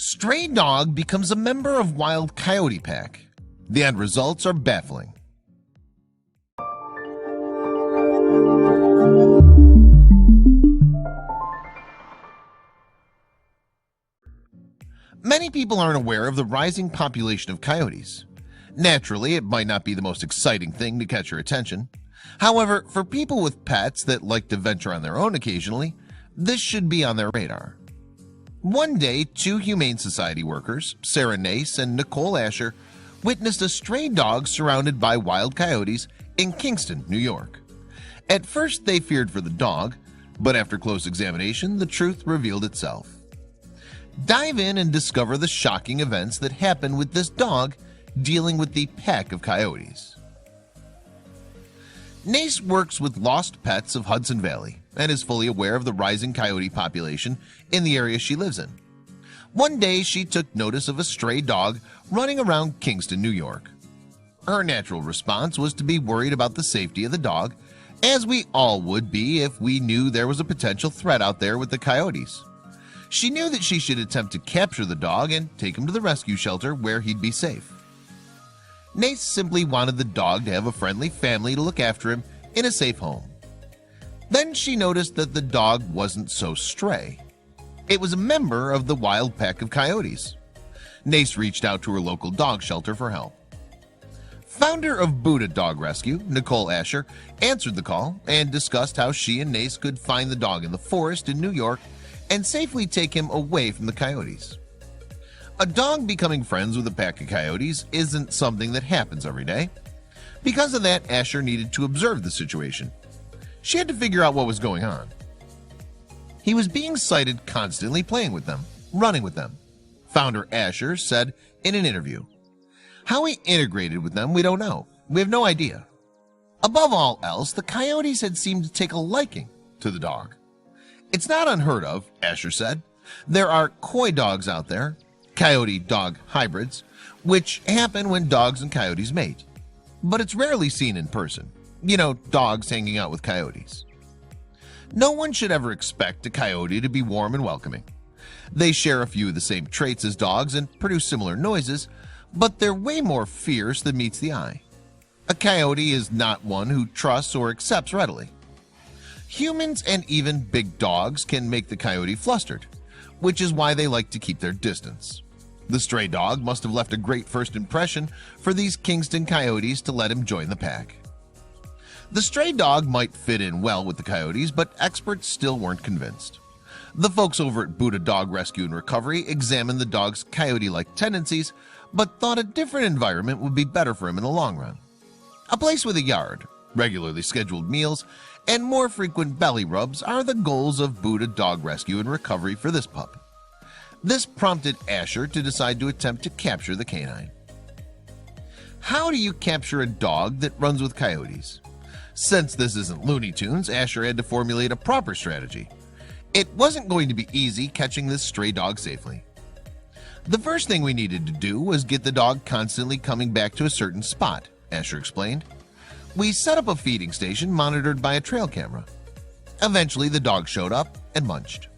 Stray dog becomes a member of wild coyote pack. The end results are baffling. Many people aren't aware of the rising population of coyotes. Naturally, it might not be the most exciting thing to catch your attention. However, for people with pets that like to venture on their own occasionally, this should be on their radar. One day, two Humane Society workers, Nace and Nicole Asher, witnessed a stray dog surrounded by wild coyotes in Kingston, New York. At first, they feared for the dog, but after close examination, the truth revealed itself. Dive in and discover the shocking events that happened with this dog dealing with the pack of coyotes. Nace works with lost pets of Hudson Valley and is fully aware of the rising coyote population in the area she lives in. One day, she took notice of a stray dog running around Kingston, New York. Her natural response was to be worried about the safety of the dog, as we all would be if we knew there was a potential threat out there with the coyotes. She knew that she should attempt to capture the dog and take him to the rescue shelter where he'd be safe. Nace simply wanted the dog to have a friendly family to look after him in a safe home. Then she noticed that the dog wasn't so stray. It was a member of the wild pack of coyotes. Nace reached out to her local dog shelter for help. Founder of Buddha Dog Rescue, Nicole Asher, answered the call and discussed how she and Nace could find the dog in the forest in New York and safely take him away from the coyotes. A dog becoming friends with a pack of coyotes isn't something that happens every day. Because of that, Asher needed to observe the situation. She had to figure out what was going on. He was being sighted constantly playing with them, running with them. Founder Asher said in an interview, "How he integrated with them, we don't know. We have no idea." Above all else, the coyotes had seemed to take a liking to the dog. "It's not unheard of," Asher said. "There are coy dogs out there, coyote-dog hybrids, which happen when dogs and coyotes mate. But it's rarely seen in person. You know, dogs hanging out with coyotes." No one should ever expect a coyote to be warm and welcoming. They share a few of the same traits as dogs and produce similar noises, but they're way more fierce than meets the eye. A coyote is not one who trusts or accepts readily. Humans and even big dogs can make the coyote flustered, which is why they like to keep their distance. The stray dog must have left a great first impression for these Kingston coyotes to let him join the pack. The stray dog might fit in well with the coyotes, but experts still weren't convinced. The folks over at Buddha Dog Rescue and Recovery examined the dog's coyote-like tendencies, but thought a different environment would be better for him in the long run. A place with a yard, regularly scheduled meals, and more frequent belly rubs are the goals of Buddha Dog Rescue and Recovery for this pup. This prompted Asher to decide to attempt to capture the canine. How do you capture a dog that runs with coyotes? Since this isn't Looney Tunes, Asher had to formulate a proper strategy. It wasn't going to be easy catching this stray dog safely. The first thing we needed to do was get the dog constantly coming back to a certain spot, Asher explained. We set up a feeding station monitored by a trail camera. Eventually, the dog showed up and munched.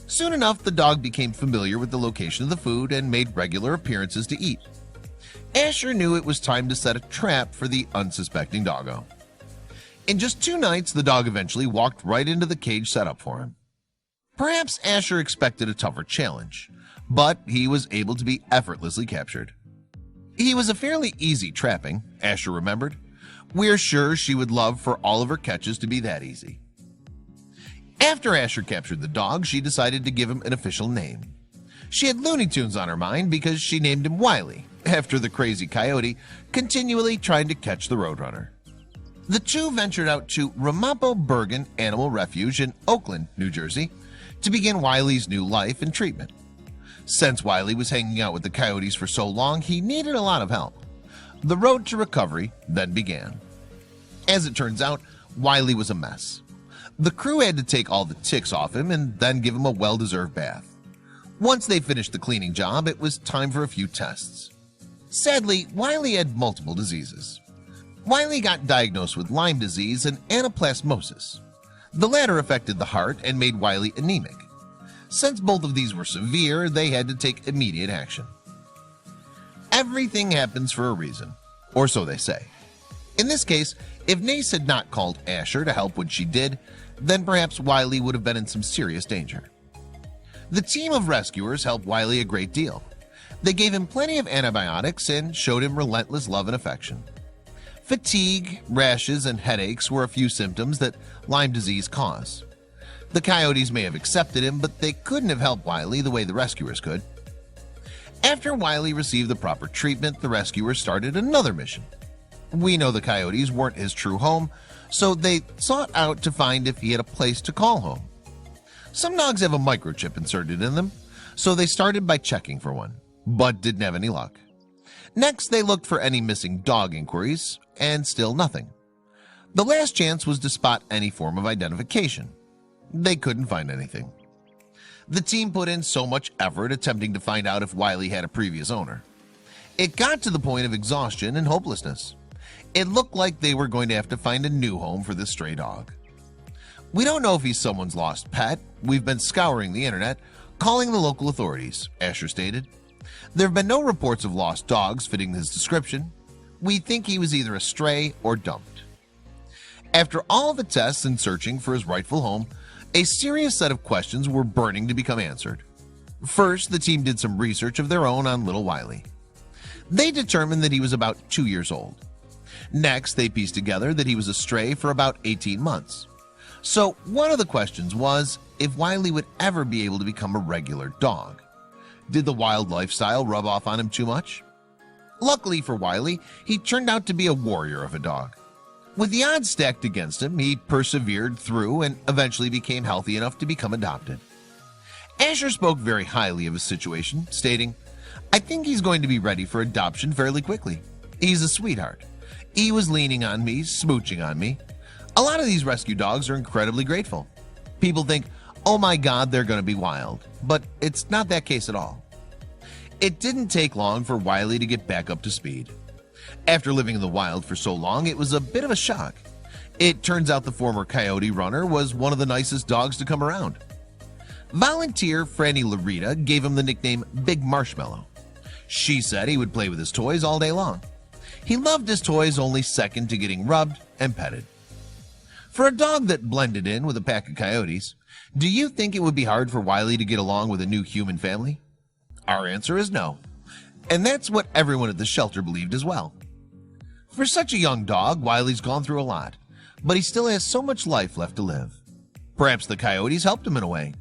Soon enough, the dog became familiar with the location of the food and made regular appearances to eat. Asher knew it was time to set a trap for the unsuspecting doggo. In just 2 nights, the dog eventually walked right into the cage set up for him. Perhaps Asher expected a tougher challenge, but he was able to be effortlessly captured. He was a fairly easy trapping, Asher remembered. We're sure she would love for all of her catches to be that easy. After Asher captured the dog, she decided to give him an official name. She had Looney Tunes on her mind because she named him Wiley, after the crazy coyote continually trying to catch the Roadrunner. The two ventured out to Ramapo Bergen Animal Refuge in Oakland, New Jersey, to begin Wiley's new life and treatment. Since Wiley was hanging out with the coyotes for so long, he needed a lot of help. The road to recovery then began. As it turns out, Wiley was a mess. The crew had to take all the ticks off him and then give him a well-deserved bath. Once they finished the cleaning job, it was time for a few tests. Sadly, Wiley had multiple diseases. Wiley got diagnosed with Lyme disease and anaplasmosis. The latter affected the heart and made Wiley anemic. Since both of these were severe, they had to take immediate action. Everything happens for a reason, or so they say. In this case, if Nace had not called Asher to help when she did, then perhaps Wiley would have been in some serious danger. The team of rescuers helped Wiley a great deal. They gave him plenty of antibiotics and showed him relentless love and affection. Fatigue, rashes, and headaches were a few symptoms that Lyme disease caused. The Coyotes may have accepted him, but they couldn't have helped Wiley the way the rescuers could. After Wiley received the proper treatment, the rescuers started another mission. We know the Coyotes weren't his true home, so they sought out to find if he had a place to call home. Some dogs have a microchip inserted in them, so they started by checking for one, but didn't have any luck. Next, they looked for any missing dog inquiries, and still nothing. The last chance was to spot any form of identification. They couldn't find anything. The team put in so much effort attempting to find out if Wiley had a previous owner. It got to the point of exhaustion and hopelessness. It looked like they were going to have to find a new home for this stray dog. We don't know if he's someone's lost pet. We've been scouring the internet, calling the local authorities, Asher stated. There have been no reports of lost dogs fitting his description. We think he was either a stray or dumped. After all the tests and searching for his rightful home, a serious set of questions were burning to become answered. First, the team did some research of their own on little Wiley. They determined that he was about 2 years old. Next, they pieced together that he was a stray for about 18 months. So one of the questions was if Wiley would ever be able to become a regular dog. Did the wild lifestyle rub off on him too much? Luckily for Wiley, he turned out to be a warrior of a dog. With the odds stacked against him, he persevered through and eventually became healthy enough to become adopted. Asher spoke very highly of his situation, stating, "I think he's going to be ready for adoption fairly quickly. He's a sweetheart. He was leaning on me, smooching on me. A lot of these rescue dogs are incredibly grateful. People think, oh my God, they're going to be wild, but it's not that case at all." It didn't take long for Wiley to get back up to speed. After living in the wild for so long, it was a bit of a shock. It turns out the former Coyote runner was one of the nicest dogs to come around. Volunteer Franny Larita gave him the nickname Big Marshmallow. She said he would play with his toys all day long. He loved his toys only second to getting rubbed and petted. For a dog that blended in with a pack of coyotes, do you think it would be hard for Wiley to get along with a new human family? Our answer is no. And that's what everyone at the shelter believed as well. For such a young dog, Wiley's gone through a lot, but he still has so much life left to live. Perhaps the Coyotes helped him in a way.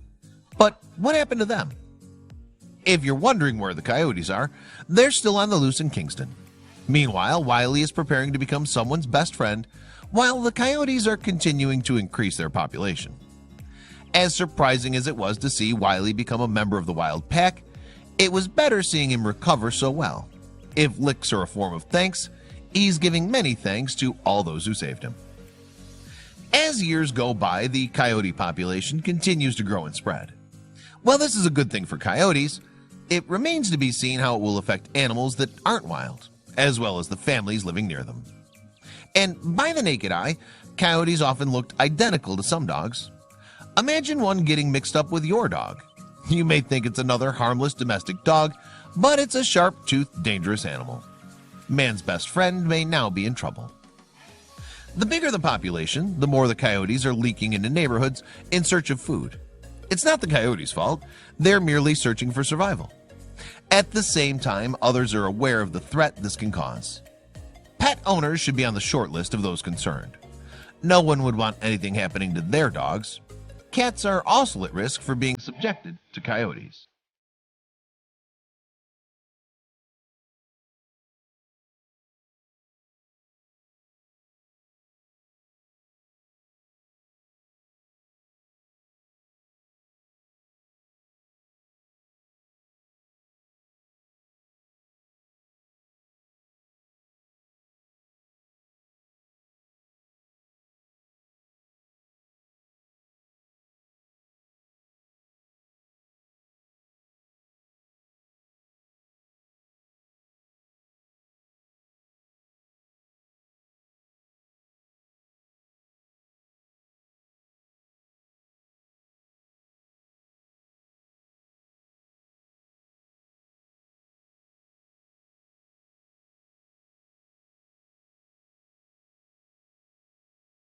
But what happened to them? If you're wondering where the Coyotes are, they're still on the loose in Kingston. Meanwhile, Wiley is preparing to become someone's best friend, while the Coyotes are continuing to increase their population. As surprising as it was to see Wiley become a member of the wild pack, it was better seeing him recover so well. If licks are a form of thanks, he's giving many thanks to all those who saved him. As years go by, the coyote population continues to grow and spread. While this is a good thing for coyotes, it remains to be seen how it will affect animals that aren't wild, as well as the families living near them. And by the naked eye, coyotes often looked identical to some dogs. Imagine one getting mixed up with your dog. You may think it's another harmless domestic dog, but it's a sharp-toothed, dangerous animal. Man's best friend may now be in trouble. The bigger the population, the more the coyotes are leaking into neighborhoods in search of food. It's not the coyotes' fault. They're merely searching for survival. At the same time, others are aware of the threat this can cause. Pet owners should be on the short list of those concerned. No one would want anything happening to their dogs. Cats are also at risk for being subjected to coyotes.